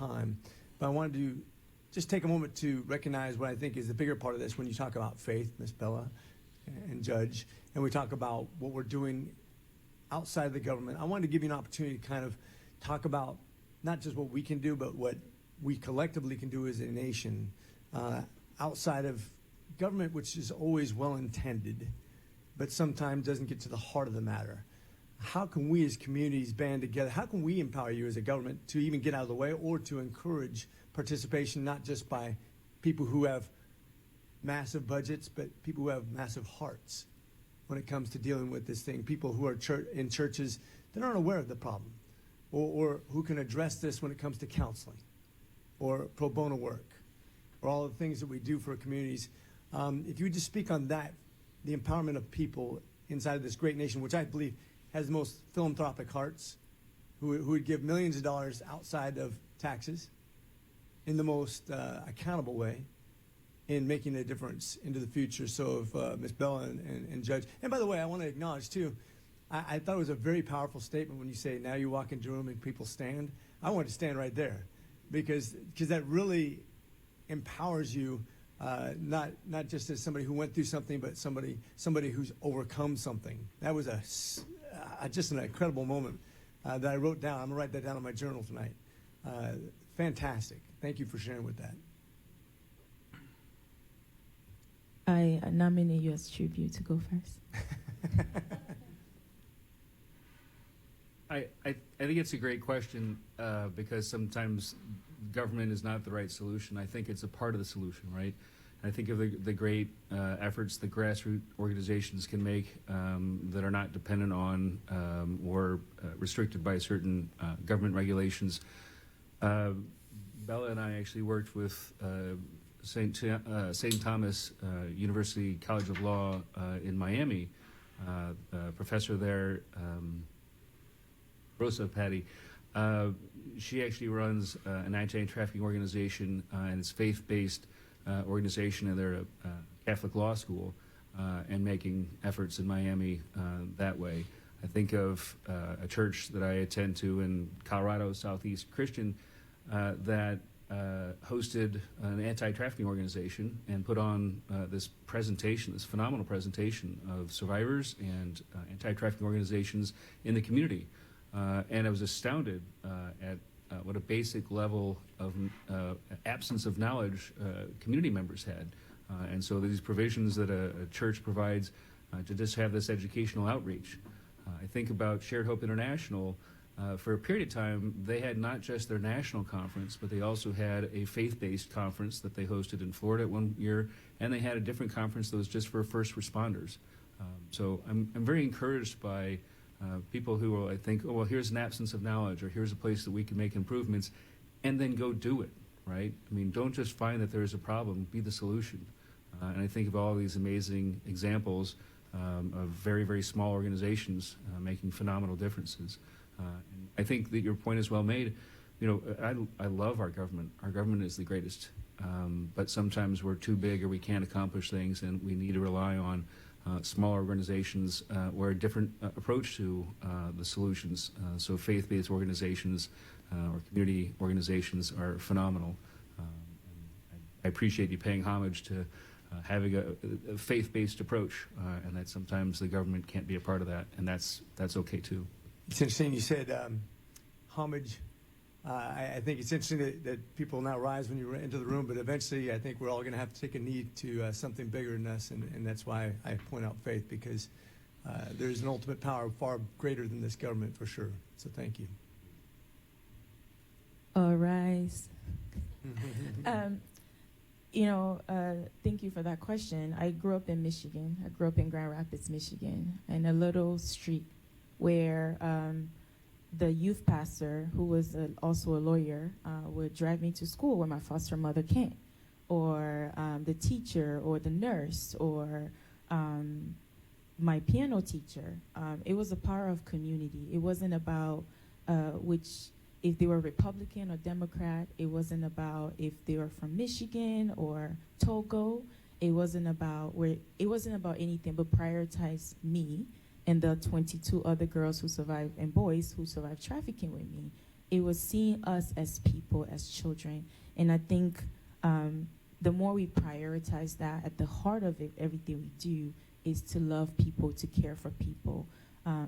time. But I wanted to just take a moment to recognize what I think is the bigger part of this when you talk about faith, Ms. Bella and Judge, and we talk about what we're doing outside of the government. I wanted to give you an opportunity to kind of talk about not just what we can do, but what we collectively can do as a nation outside of government, which is always well-intended, but sometimes doesn't get to the heart of the matter. How can we as communities band together? How can we empower you as a government to even get out of the way or to encourage participation, not just by people who have massive budgets, but people who have massive hearts when it comes to dealing with this thing, people who are in churches that aren't aware of the problem, or who can address this when it comes to counseling or pro bono work, or all the things that we do for communities. If you would just speak on that, the empowerment of people inside of this great nation, which I believe has the most philanthropic hearts, who would give millions of dollars outside of taxes in the most accountable way in making a difference into the future. So if Ms. Bella and Judge, and by the way, I want to acknowledge too, I thought it was a very powerful statement when you say, now you walk into a room and people stand. I want to stand right there because that really empowers you, not just as somebody who went through something, but somebody who's overcome something. That was just an incredible moment that I wrote down. I'm going to write that down in my journal tonight. Fantastic. Thank you for sharing with that. I nominate you as tribute to go first. I think it's a great question because sometimes government is not the right solution. I think it's a part of the solution, right? I think of the great efforts that grassroots organizations can make that are not dependent on or restricted by certain government regulations. Bella and I actually worked with St. Thomas University College of Law in Miami. Professor there, Rosa Patty, she actually runs an anti-trafficking organization, and it's faith-based organization, and they're a Catholic law school, and making efforts in Miami that way. I think of a church that I attend to in Colorado, Southeast Christian, that hosted an anti-trafficking organization and put on this presentation, this phenomenal presentation of survivors and anti-trafficking organizations in the community. And I was astounded at what a basic level of absence of knowledge community members had. And so these provisions that a church provides to just have this educational outreach. I think about Shared Hope International. For a period of time, they had not just their national conference, but they also had a faith-based conference that they hosted in Florida one year, and they had a different conference that was just for first responders. So I'm very encouraged by people who will, I think, oh, well, here's an absence of knowledge, or here's a place that we can make improvements, and then go do it, right? I mean, don't just find that there's a problem, be the solution. And I think of all these amazing examples of very, very small organizations making phenomenal differences. And I think that your point is well made. You know, I love our government. Our government is the greatest. But sometimes we're too big or we can't accomplish things, and we need to rely on smaller organizations where a different approach to the solutions. So faith-based organizations or community organizations are phenomenal. I appreciate you paying homage to having a faith-based approach, and that sometimes the government can't be a part of that, and that's okay too. It's interesting you said homage. I think it's interesting that people now rise when you enter the room, but eventually I think we're all going to have to take a knee to something bigger than us, and that's why I point out faith, because there's an ultimate power far greater than this government for sure. So thank you. All rise. Thank you for that question. I grew up in Michigan. I grew up in Grand Rapids, Michigan, in a little street where the youth pastor, who was also a lawyer, would drive me to school where my foster mother came, or the teacher or the nurse or my piano teacher. It was a power of community. It wasn't about if they were Republican or Democrat. It wasn't about if they were from Michigan or Togo. It wasn't about anything but prioritize me and the 22 other girls who survived and boys who survived trafficking with me. It was seeing us as people, as children. And I think the more we prioritize that, at the heart of it, everything we do is to love people, to care for people.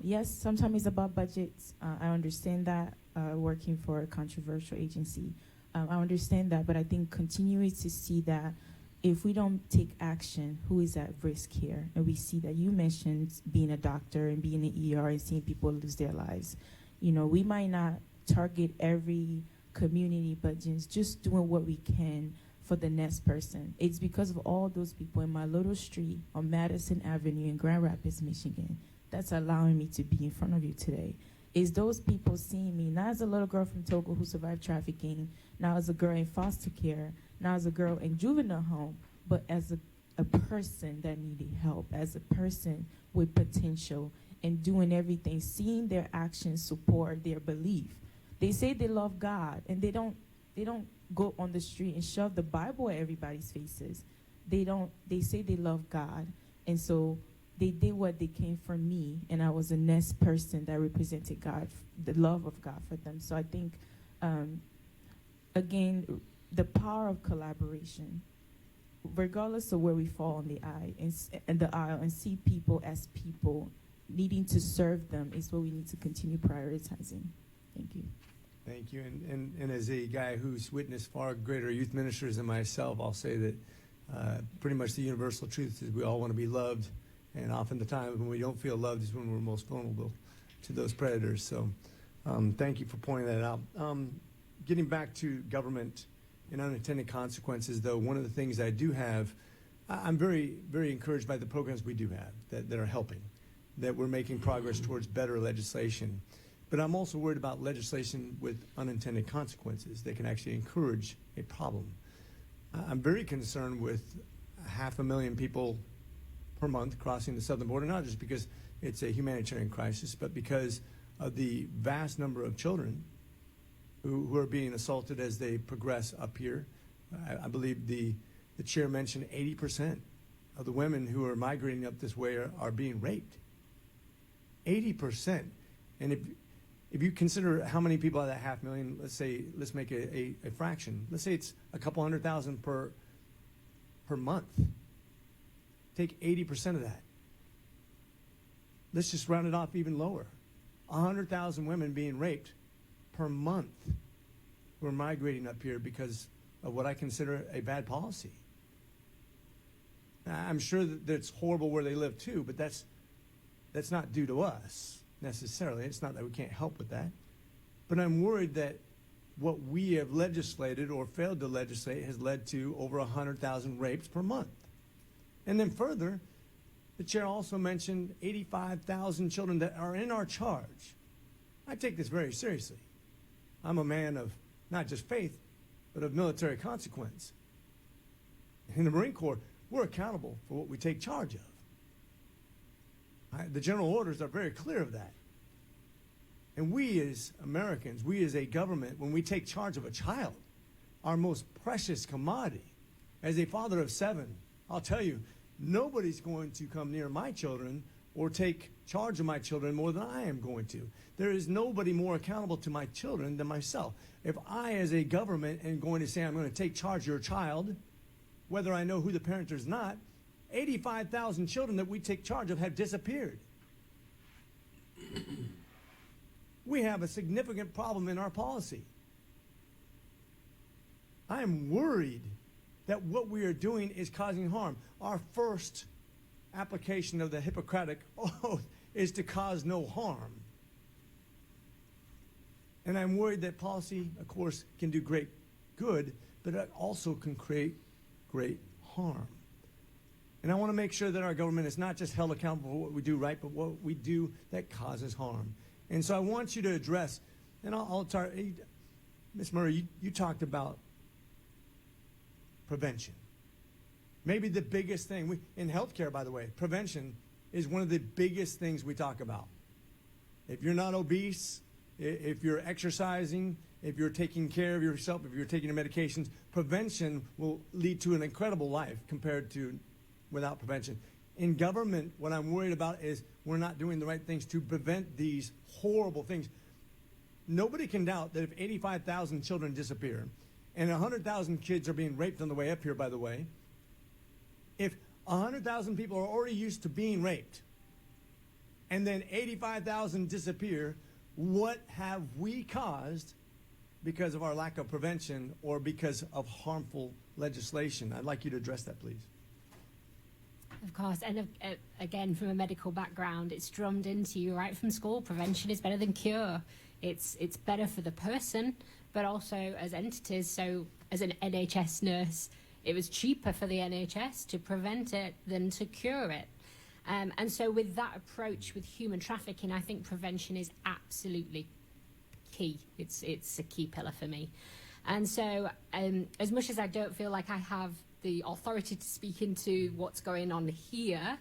Yes, sometimes it's about budgets. I understand that, working for a controversial agency. I understand that, but I think continuing to see that if we don't take action, who is at risk here? And we see that you mentioned being a doctor and being in the ER and seeing people lose their lives. You know, we might not target every community, but just doing what we can for the next person. It's because of all those people in my little street on Madison Avenue in Grand Rapids, Michigan, that's allowing me to be in front of you today. Is those people seeing me, not as a little girl from Togo who survived trafficking, now as a girl in foster care, now as a girl in juvenile home, but as a person that needed help, as a person with potential, and doing everything, seeing their actions support their belief. They say they love God, and they don't go on the street and shove the Bible at everybody's faces. They say they love God, and so they did what they came for me, and I was the next person that represented God, the love of God for them. So I think, again, the power of collaboration, regardless of where we fall on the aisle, and see people as people needing to serve them is what we need to continue prioritizing. Thank you. Thank you. And as a guy who's witnessed far greater youth ministers than myself, I'll say that pretty much the universal truth is we all want to be loved. And often the time when we don't feel loved is when we're most vulnerable to those predators. So thank you for pointing that out. Getting back to government and unintended consequences, though, one of the things I do have, I'm very, very encouraged by the programs we do have that are helping, that we're making progress towards better legislation. But I'm also worried about legislation with unintended consequences that can actually encourage a problem. I'm very concerned with 500,000 people per month crossing the southern border, not just because it's a humanitarian crisis, but because of the vast number of children who are being assaulted as they progress up here. I believe the chair mentioned 80% of the women who are migrating up this way are being raped. 80%. And if you consider how many people out of that 500,000, let's make a fraction. Let's say it's a couple 100,000 per month. Take 80% of that. Let's just round it off even lower. 100,000 women being raped per month who are migrating up here because of what I consider a bad policy. Now, I'm sure that it's horrible where they live too, but that's not due to us necessarily. It's not that we can't help with that. But I'm worried that what we have legislated or failed to legislate has led to over 100,000 rapes per month. And then further, the chair also mentioned 85,000 children that are in our charge. I take this very seriously. I'm a man of not just faith, but of military consequence. In the Marine Corps, we're accountable for what we take charge of. The general orders are very clear of that. And we as Americans, we as a government, when we take charge of a child, our most precious commodity, as a father of 7, I'll tell you, nobody's going to come near my children or take charge of my children more than I am going to. There is nobody more accountable to my children than myself. If I, as a government, am going to say I'm going to take charge of your child, whether I know who the parent is or not, 85,000 children that we take charge of have disappeared. We have a significant problem in our policy. I am worried that what we are doing is causing harm. Our first application of the Hippocratic Oath is to cause no harm. And I'm worried that policy, of course, can do great good, but it also can create great harm. And I want to make sure that our government is not just held accountable for what we do right, but what we do that causes harm. And so I want you to address, and I'll start, Ms. Murray, you talked about prevention. Maybe the biggest thing, in healthcare, by the way, prevention is one of the biggest things we talk about. If you're not obese, if you're exercising, if you're taking care of yourself, if you're taking your medications, prevention will lead to an incredible life compared to without prevention. In government, what I'm worried about is we're not doing the right things to prevent these horrible things. nobody can doubt that if 85,000 children disappear, and 100,000 kids are being raped on the way up here, by the way, if 100,000 people are already used to being raped, and then 85,000 disappear, what have we caused because of our lack of prevention or because of harmful legislation? I'd like you to address that, please. Of course, and again, from a medical background, it's drummed into you right from school. Prevention is better than cure. It's better for the person, but also as entities. So as an NHS nurse, it was cheaper for the NHS to prevent it than to cure it. And so with that approach with human trafficking, I think prevention is absolutely key. It's a key pillar for me. And so as much as I don't feel like I have the authority to speak into what's going on here,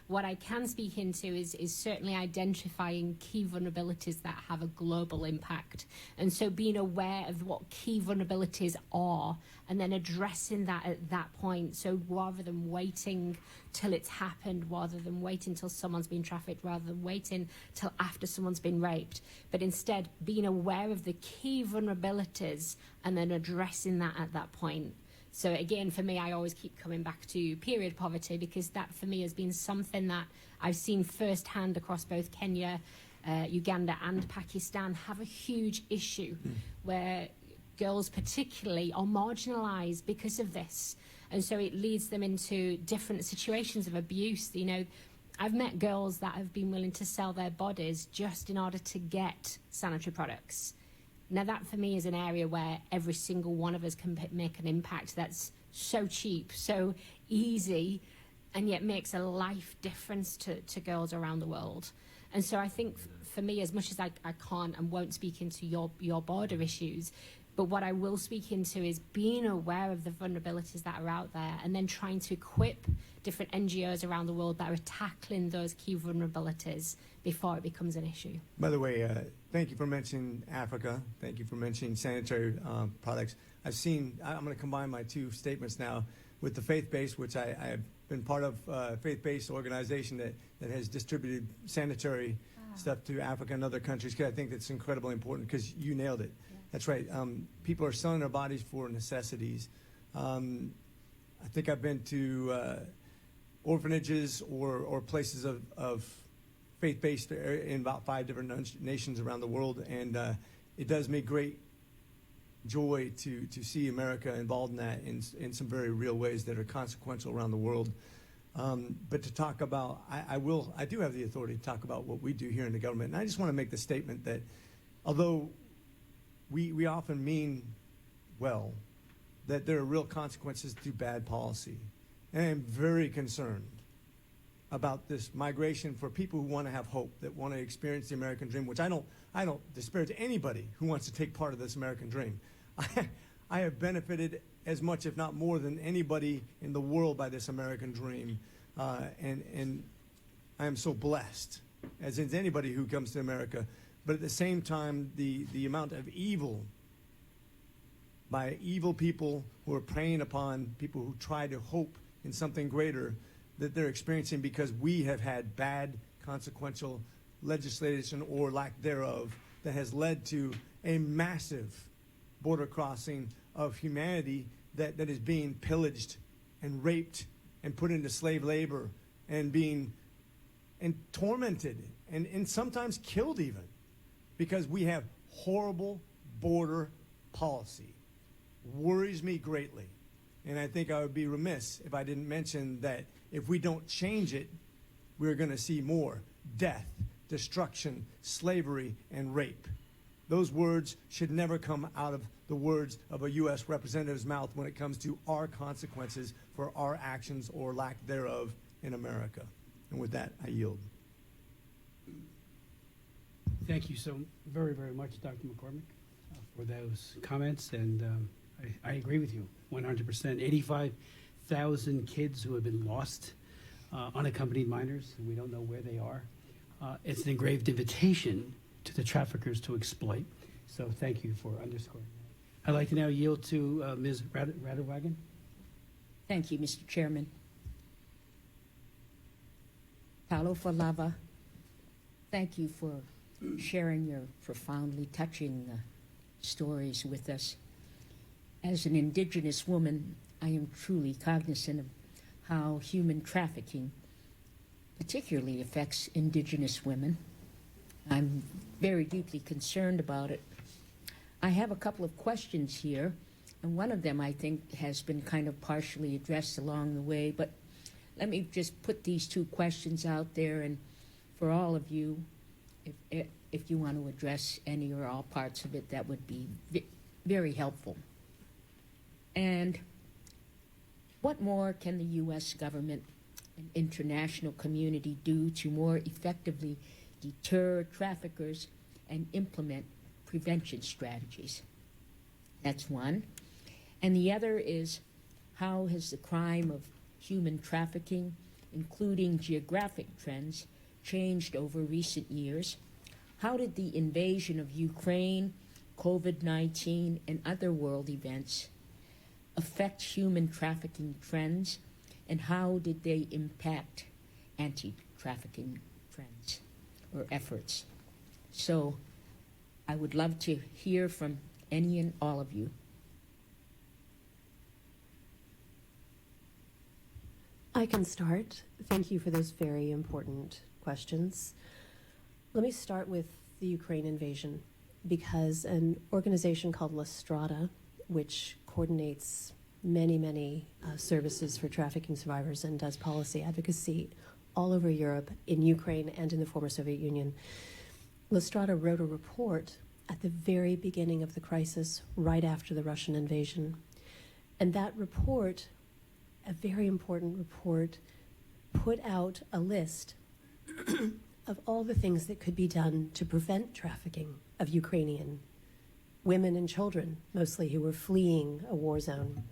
what I can speak into is certainly identifying key vulnerabilities that have a global impact. And so being aware of what key vulnerabilities are and then addressing that at that point. So rather than waiting till it's happened, rather than waiting till someone's been trafficked, rather than waiting till after someone's been raped, but instead being aware of the key vulnerabilities and then addressing that at that point. So again, for me, I always keep coming back to period poverty, because that for me has been something that I've seen firsthand across both Kenya, Uganda and Pakistan have a huge issue where girls particularly are marginalised because of this. And so it leads them into different situations of abuse. You know, I've met girls that have been willing to sell their bodies just in order to get sanitary products. Now that for me is an area where every single one of us can make an impact that's so cheap, so easy, and yet makes a life difference to girls around the world. And so I think for me, as much as I can't and won't speak into your border issues, but what I will speak into is being aware of the vulnerabilities that are out there and then trying to equip different NGOs around the world that are tackling those key vulnerabilities before it becomes an issue. By the way, thank you for mentioning Africa. Thank you for mentioning sanitary products. I'm going to combine my two statements now with the faith-based, which I have been part of a faith-based organization that has distributed sanitary stuff to Africa and other countries, because I think that's incredibly important, because you nailed it. Yeah. That's right. People are selling their bodies for necessities. I think I've been to orphanages or places of faith-based in about 5 different nations around the world, and it does me great joy to see America involved in that in some very real ways that are consequential around the world. But to talk about, I do have the authority to talk about what we do here in the government, and I just want to make the statement that although we often mean well, that there are real consequences to bad policy, and I am very concerned about this migration for people who want to have hope, that want to experience the American dream, which I don't disparage anybody who wants to take part of this American dream. I have benefited as much, if not more, than anybody in the world by this American dream, and I am so blessed, as is anybody who comes to America. But at the same time, the amount of evil by evil people who are preying upon people who try to hope in something greater that they're experiencing because we have had bad consequential legislation or lack thereof that has led to a massive border crossing of humanity that is being pillaged and raped and put into slave labor and being tormented and sometimes killed even, because we have horrible border policy. Worries me greatly. And I think I would be remiss if I didn't mention that if we don't change it, we're going to see more death, destruction, slavery, and rape. Those words should never come out of the words of a U.S. representative's mouth when it comes to our consequences for our actions or lack thereof in America. And with that, I yield. Thank you so very, very much, Dr. McCormick, for those comments. And I agree with you 100%. 85,000 kids who have been lost, unaccompanied minors, and we don't know where they are. It's an engraved invitation to the traffickers to exploit. So thank you for underscoring that. I'd like to now yield to Ms. Raderwagen. Thank you, Mr. Chairman. Paulo Falava, thank you for sharing your profoundly touching stories with us. As an Indigenous woman, I am truly cognizant of how human trafficking particularly affects Indigenous women. I'm very deeply concerned about it. I have a couple of questions here, and one of them I think has been kind of partially addressed along the way, but let me just put these two questions out there, and for all of you, if you want to address any or all parts of it, that would be very helpful. And what more can the U.S. government and international community do to more effectively deter traffickers and implement prevention strategies? That's one. And the other is, how has the crime of human trafficking, including geographic trends, changed over recent years? How did the invasion of Ukraine, COVID-19, and other world events affect human trafficking trends, and how did they impact anti-trafficking trends or efforts? So I would love to hear from any and all of you. I can start. Thank you for those very important questions. Let me start with the Ukraine invasion, because an organization called La Strada, which coordinates many services for trafficking survivors and does policy advocacy all over Europe, in Ukraine and in the former Soviet Union, La Strada wrote a report at the very beginning of the crisis, right after the Russian invasion. And that report, a very important report, put out a list of all the things that could be done to prevent trafficking of Ukrainian women and children, mostly, who were fleeing a war zone.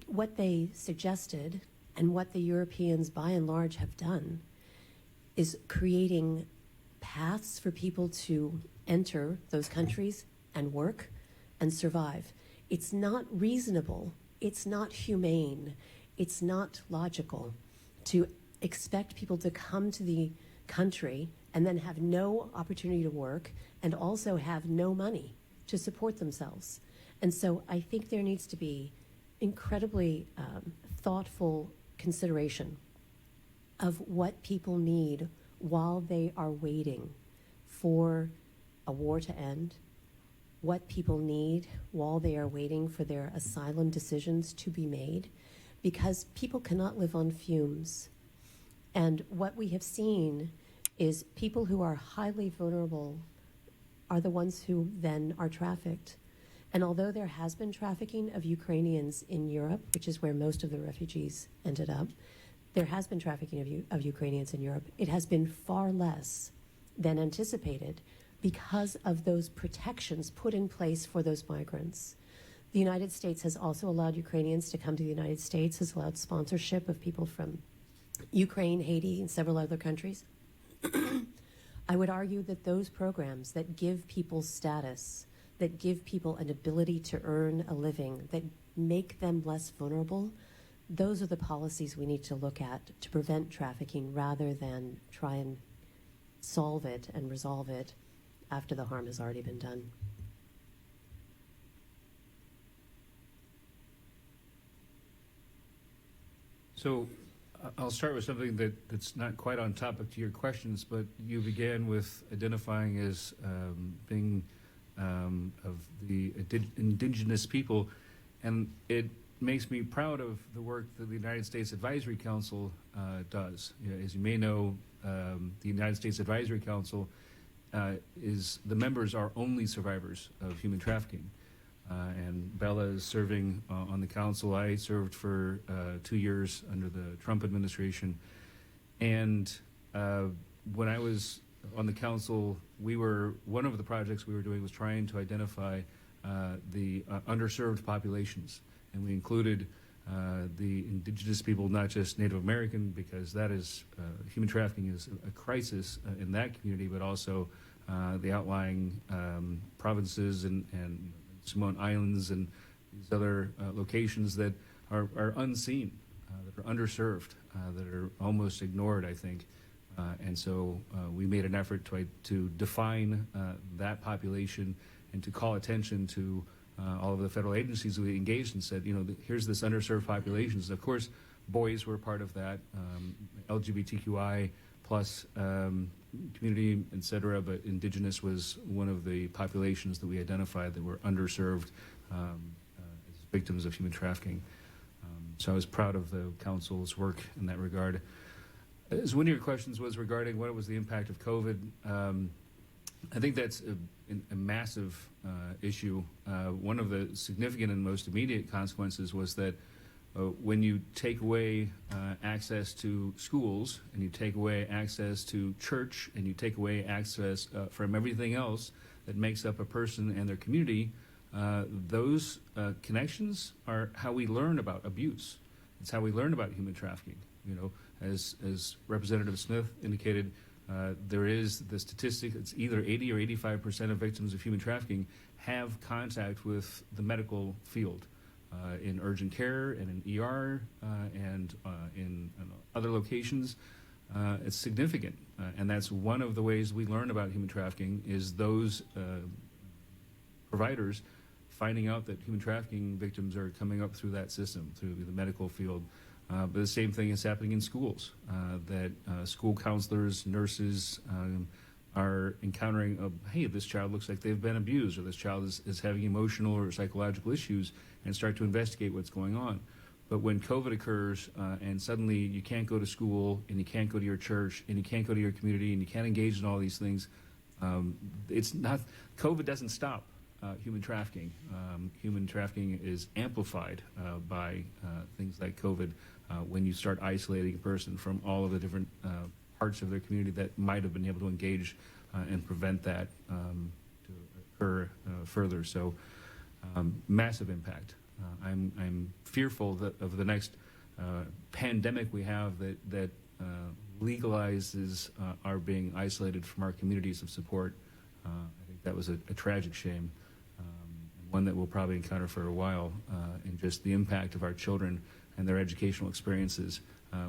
What they suggested, and what the Europeans by and large have done, is creating paths for people to enter those countries and work and survive. It's not reasonable, it's not humane, it's not logical to expect people to come to the country and then have no opportunity to work and also have no money to support themselves. And so I think there needs to be incredibly thoughtful consideration of what people need while they are waiting for a war to end, what people need while they are waiting for their asylum decisions to be made, because people cannot live on fumes. And what we have seen is people who are highly vulnerable are the ones who then are trafficked. And although there has been trafficking of Ukrainians in Europe, which is where most of the refugees ended up, there has been trafficking of Ukrainians in Europe. It has been far less than anticipated because of those protections put in place for those migrants. The United States has also allowed Ukrainians to come to the United States, has allowed sponsorship of people from Ukraine, Haiti, and several other countries. I would argue that those programs that give people status, that give people an ability to earn a living, that make them less vulnerable, those are the policies we need to look at to prevent trafficking, rather than try and solve it and resolve it after the harm has already been done. So I'll start with something that's not quite on topic to your questions, but you began with identifying as being of the indigenous people, and it makes me proud of the work that the United States Advisory Council does. You know, as you may know, the United States Advisory Council the members are only survivors of human trafficking. And Bella is serving on the council. I served for 2 years under the Trump administration. And when I was on the council, one of the projects we were doing was trying to identify the underserved populations. And we included the indigenous people, not just Native American, because that is, human trafficking is a crisis in that community, but also the outlying provinces and Samoan Islands and these other locations that are unseen, that are underserved, that are almost ignored, I think, And so we made an effort to define that population and to call attention to all of the federal agencies that we engaged and said, here's this underserved population. Of course, boys were part of that, LGBTQI plus community, et cetera, but indigenous was one of the populations that we identified that were underserved as victims of human trafficking. So I was proud of the council's work in that regard. As one of your questions was regarding what was the impact of COVID, I think that's a massive issue. One of the significant and most immediate consequences was that when you take away access to schools and you take away access to church and you take away access from everything else that makes up a person and their community, those connections are how we learn about abuse. It's how we learn about human trafficking. As Representative Smith indicated, there is the statistic, it's either 80 or 85% of victims of human trafficking have contact with the medical field in urgent care and in ER and in other locations. It's significant, and that's one of the ways we learn about human trafficking is those providers finding out that human trafficking victims are coming up through that system, through the medical field. But the same thing is happening in schools, that school counselors, nurses are encountering, hey, this child looks like they've been abused, or this child is having emotional or psychological issues, and start to investigate what's going on. But when COVID occurs and suddenly you can't go to school and you can't go to your church and you can't go to your community and you can't engage in all these things, it's not, COVID doesn't stop human trafficking. Human trafficking is amplified by things like COVID when you start isolating a person from all of the different parts of their community that might have been able to engage and prevent that to occur further. So massive impact. I'm fearful that of the next pandemic we have that legalizes our being isolated from our communities of support. I think that was a tragic shame, and one that we'll probably encounter for a while, and just the impact of our children and their educational experiences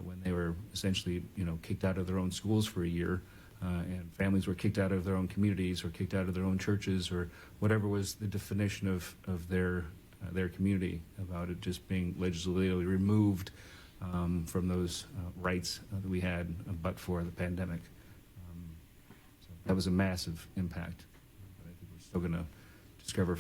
when they were essentially, kicked out of their own schools for a year, and families were kicked out of their own communities or kicked out of their own churches or whatever was the definition of their community, about it just being legislatively removed from those rights that we had but for the pandemic. So that was a massive impact. But I think we're still going to discover